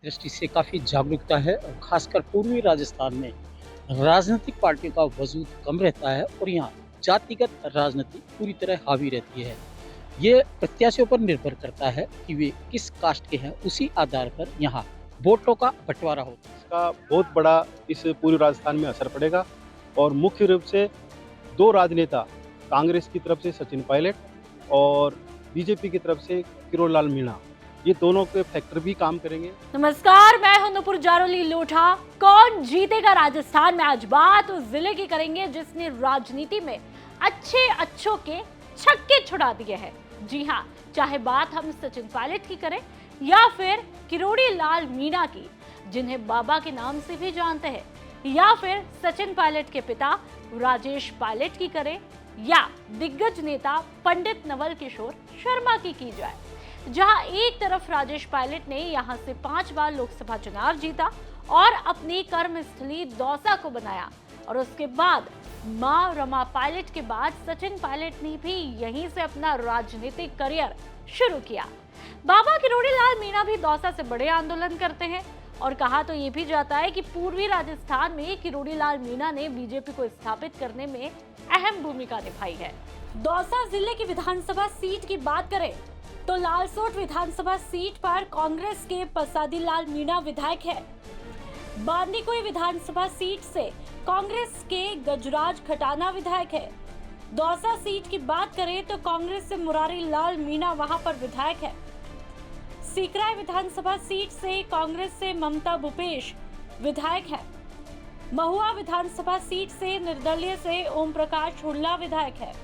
दृष्टि से काफ़ी जागरूकता है और खासकर पूर्वी राजस्थान में राजनीतिक पार्टियों का वजूद कम रहता है और यहाँ जातिगत राजनीति पूरी तरह हावी रहती है। ये प्रत्याशियों पर निर्भर करता है कि वे किस कास्ट के हैं, उसी आधार पर यहाँ वोटों का बंटवारा होता है। इसका बहुत बड़ा इस पूरे राजस्थान में असर पड़ेगा और मुख्य रूप से 2 राजनेता कांग्रेस की तरफ से सचिन पायलट और बीजेपी की तरफ से किरोड़लाल मीणा, ये दोनों के फैक्टर भी काम करेंगे। नमस्कार, मैं हूं नुपुर जारोली लोढ़ा। कौन जीतेगा राजस्थान में, आज बात उस जिले की करेंगे जिसने राजनीति में अच्छे अच्छों के छक्के छुड़ा दिए हैं। जी हां, चाहे बात हम सचिन पायलट की करें या फिर किरोड़ी लाल मीणा की, जिन्हें बाबा के नाम से भी जानते हैं, या फिर सचिन पायलट के पिता राजेश पायलट की करें या दिग्गज नेता पंडित नवल किशोर शर्मा की जाए। जहां एक तरफ राजेश पायलट ने यहां से 5 बार लोकसभा चुनाव जीता और अपनी कर्मस्थली दौसा को बनाया, और उसके बाद मां रमा पायलट के बाद सचिन पायलट ने भी यहीं से अपना राजनीतिक करियर शुरू किया। बाबा किरोड़ी लाल मीणा भी दौसा से बड़े आंदोलन करते हैं और कहा तो ये भी जाता है कि पूर्वी राजस्थान में किरोड़ी लाल मीणा ने बीजेपी को स्थापित करने में अहम भूमिका निभाई है। दौसा जिले की विधानसभा सीट की बात करें तो लालसोट विधानसभा सीट पर कांग्रेस के प्रसादी लाल मीणा विधायक है। बांदीकुई विधानसभा सीट से कांग्रेस के गजराज खटाना विधायक है। दौसा सीट की बात करें तो कांग्रेस से मुरारी लाल मीणा वहां पर विधायक है। सीकराय विधानसभा सीट से कांग्रेस से ममता भूपेश विधायक है। महुआ विधानसभा सीट से निर्दलीय से ओम प्रकाश हुड्डा विधायक है।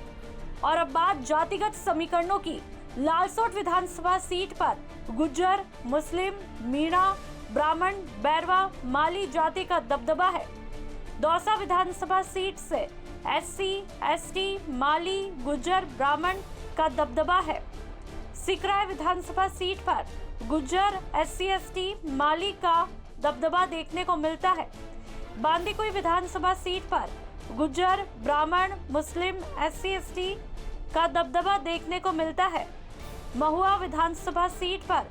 और अब बात जातिगत समीकरणों की। लालसोट विधानसभा सीट पर गुज्जर, मुस्लिम, मीणा, ब्राह्मण, बैरवा, माली जाति का दबदबा है। दौसा विधानसभा सीट से एससी, एसटी, माली, गुज्जर, ब्राह्मण का दबदबा है। सिकराय विधानसभा सीट पर गुज्जर, एससी, एसटी, माली का दबदबा देखने को मिलता है। बांदीकुई विधानसभा सीट पर गुज्जर, ब्राह्मण, मुस्लिम, एससी, एसटी का दबदबा देखने को मिलता है। महुआ विधानसभा सीट पर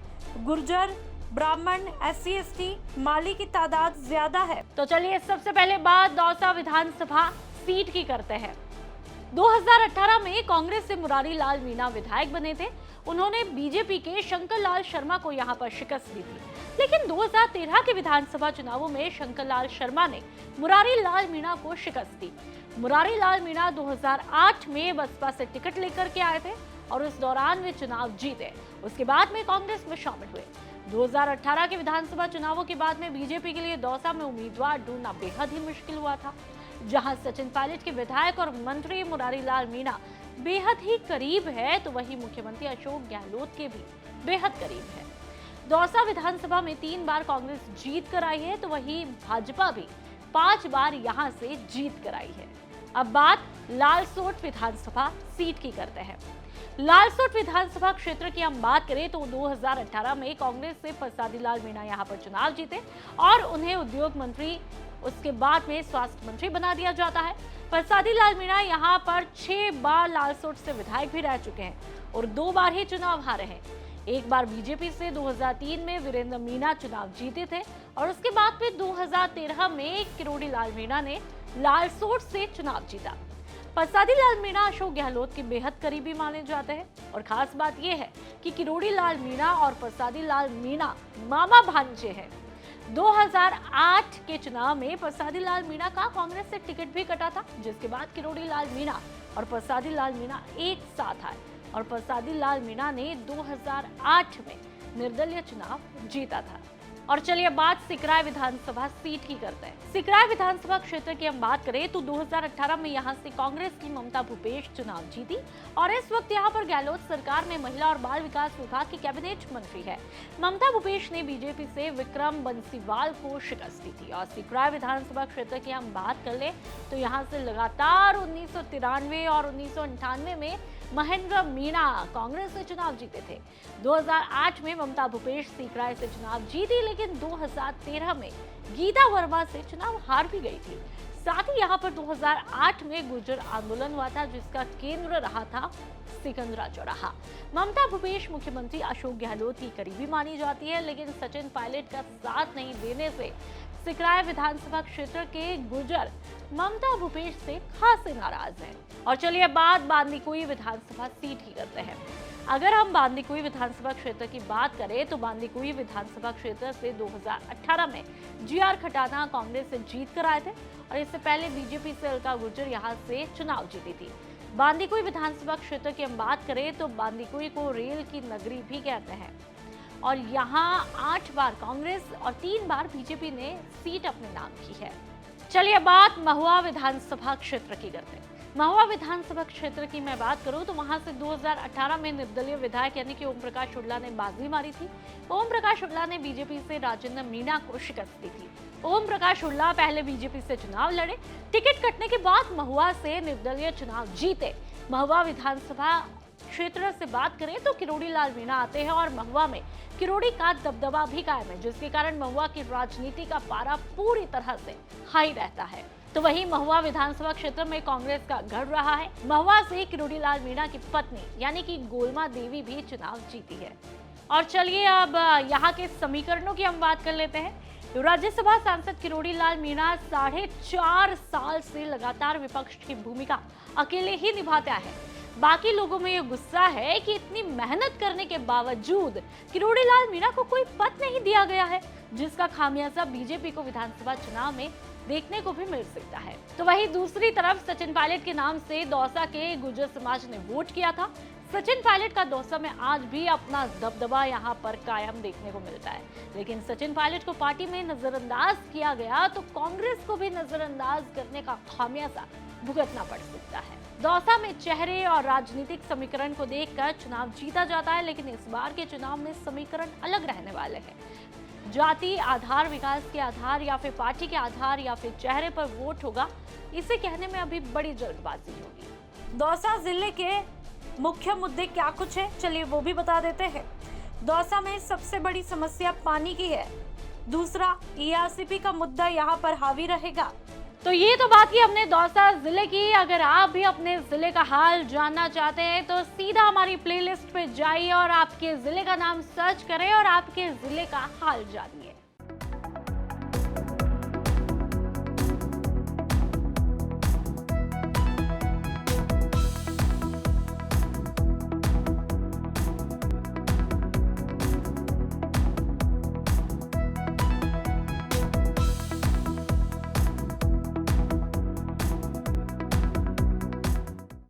गुर्जर, ब्राह्मण, एससी, एसटी, माली की तादाद ज्यादा है। तो चलिए सबसे पहले बात दौसा विधानसभा सीट की करते हैं। 2018 में कांग्रेस से मुरारी लाल मीणा विधायक बने थे। उन्होंने बीजेपी के शंकर लाल शर्मा को यहां पर शिकस्त दी थी, लेकिन 2013 के विधानसभा चुनावों में शंकर लाल शर्मा ने मुरारी लाल मीणा को शिकस्त दी। मुरारी लाल मीणा 2008 में बसपा से टिकट लेकर के आए थे और उस दौरान वे चुनाव जीते। उसके बाद में कांग्रेस में शामिल हुए। 2018 के विधानसभा चुनावों के बाद में बीजेपी के लिए दौसा में उम्मीदवार ढूंढना बेहद ही मुश्किल हुआ था। जहां सचिन पायलट के विधायक और मंत्री मुरारी लाल मीणा बेहद ही करीब है, तो वहीं मुख्यमंत्री अशोक गहलोत के भी बेहद करीब है। दौसा विधानसभा में 3 बार कांग्रेस जीत कर आई है, तो वहीं भाजपा भी 5 बार यहां से जीत कर आई है। अब बात लालसोट विधानसभा सीट की करते हैं। लालसोट विधानसभा क्षेत्र की हम बात करें तो 2018 में कांग्रेस से प्रसादी लाल मीणा यहां पर चुनाव जीते और उन्हें उद्योग मंत्री, उसके बाद में स्वास्थ्य मंत्री बना दिया जाता है। प्रसादी लाल मीणा यहां पर 6 बार लालसोट से विधायक भी रह चुके हैं और 2 बार ही चुनाव हारे हैं। एक बार बीजेपी से 2003 में वीरेंद्र मीणा चुनाव जीते थे और उसके बाद फिर 2013 में किरोड़ी लाल मीणा ने लालसोट से चुनाव जीता। प्रसादी लाल मीणा अशोक गहलोत के बेहद करीबी माने जाते हैं और खास बात यह है कि किरोड़ी लाल मीणा और प्रसादी लाल मीणा मामा भांजे हैं। 2008 के चुनाव में प्रसादी लाल मीणा का कांग्रेस से टिकट भी कटा था, जिसके बाद किरोड़ी लाल मीणा और प्रसादी लाल मीणा एक साथ आए और प्रसादी लाल मीणा ने 2008 में निर्दलीय चुनाव जीता था। और चलिए बात सिकराय विधानसभा सीट की करते हैं। सिकराय विधानसभा क्षेत्र की हम बात करें तो 2018 में यहां से कांग्रेस की ममता भूपेश चुनाव जीती और इस वक्त यहां पर गहलोत सरकार में महिला और बाल विकास विभाग की कैबिनेट मंत्री है। ममता भूपेश ने बीजेपी से विक्रम बंसीवाल को शिकस्त दी थी। और सिकराय विधानसभा क्षेत्र की हम बात कर ले तो यहाँ से लगातार 1993 और 1998 में महेंद्र मीणा कांग्रेस से चुनाव जीते थे। 2008 में ममता भूपेश सिकराय से चुनाव जीती, लेकिन 2013 में गीता वर्मा से चुनाव हार भी गई थी। साथ ही यहाँ पर 2008 में गुर्जर आंदोलन हुआ था, जिसका केंद्र रहा था सिकंदरा चौराहा। ममता भूपेश मुख्यमंत्री अशोक गहलोत की करीबी मानी जाती है, लेकिन सचिन पायलट का साथ नहीं देने से सिकराय विधानसभा क्षेत्र के गुर्जर ममता भूपेश से खासे नाराज हैं। और चलिए बात बांदीकुई विधानसभा सीट की करते हैं। अगर हम बांदीकुई विधानसभा क्षेत्र की बात करें तो बांदीकुई विधानसभा क्षेत्र से 2018 में जीआर खटाना कांग्रेस से जीत कर आए थे और इससे पहले बीजेपी से अलका गुर्जर यहां से चुनाव जीती थी। बांदीकुई विधानसभा क्षेत्र की हम बात करें तो बांदीकुई को रेल की नगरी भी कहते हैं और यहाँ 8 बार कांग्रेस और 3 बार बीजेपी ने सीट अपने नाम की है। चलिए बात महुआ विधानसभा क्षेत्र की करते हैं। महुआ विधानसभा क्षेत्र की मैं बात करूं तो वहां से 2018 में निर्दलीय विधायक यानी कि ओम प्रकाश शुक्ला ने बाजी मारी थी। ओम प्रकाश शुक्ला ने बीजेपी से राजेंद्र मीणा को शिकस्त दी थी। ओम प्रकाश शुक्ला पहले बीजेपी से चुनाव लड़े, टिकट कटने के बाद महुआ से निर्दलीय चुनाव जीते। महुआ विधानसभा क्षेत्र से बात करें तो किरोड़ी लाल मीणा आते हैं और महुआ में किरोड़ी का दबदबा भी कायम है, जिसके कारण महुआ की राजनीति का पारा पूरी तरह से हाई रहता है। तो वहीं महुआ विधानसभा क्षेत्र में कांग्रेस का गढ़ रहा है। महुआ से किरोड़ी लाल मीणा की पत्नी यानी कि गोलमा देवी भी चुनाव जीती है। और चलिए अब यहाँ के समीकरणों की हम बात कर लेते हैं। तो राज्यसभा सांसद किरोड़ी लाल मीणा 4.5 साल से लगातार विपक्ष की भूमिका अकेले ही निभाते आए हैं। बाकी लोगों में ये गुस्सा है कि इतनी मेहनत करने के बावजूद किरोड़ी लाल मीणा को कोई पद नहीं दिया गया है, जिसका खामियाजा बीजेपी को विधानसभा चुनाव में देखने को भी मिल सकता है। तो वहीं दूसरी तरफ सचिन पायलट के नाम से दौसा के गुर्जर समाज ने वोट किया था। सचिन पायलट का दौसा में आज भी अपना दबदबा यहाँ पर कायम देखने को मिलता है, लेकिन सचिन पायलट को पार्टी में नजरअंदाज किया गया तो कांग्रेस को भी नजरअंदाज करने का खामियाजा भुगतना पड़ सकता है। दौसा में चेहरे और राजनीतिक समीकरण को देखकर चुनाव जीता जाता है, लेकिन इस बार के चुनाव में समीकरण अलग रहने वाले हैं। जाति आधार, विकास के आधार या फिर पार्टी के आधार या फिर चेहरे पर वोट होगा, इसे कहने में अभी बड़ी जल्दबाजी होगी। दौसा जिले के मुख्य मुद्दे क्या कुछ है, चलिए वो भी बता देते हैं। दौसा में सबसे बड़ी समस्या पानी की है। दूसरा, ईआरसीपी का मुद्दा यहाँ पर हावी रहेगा। तो ये तो बात की हमने दौसा जिले की। अगर आप भी अपने जिले का हाल जानना चाहते हैं तो सीधा हमारी प्लेलिस्ट पे जाइए और आपके जिले का नाम सर्च करें और आपके जिले का हाल जानिए।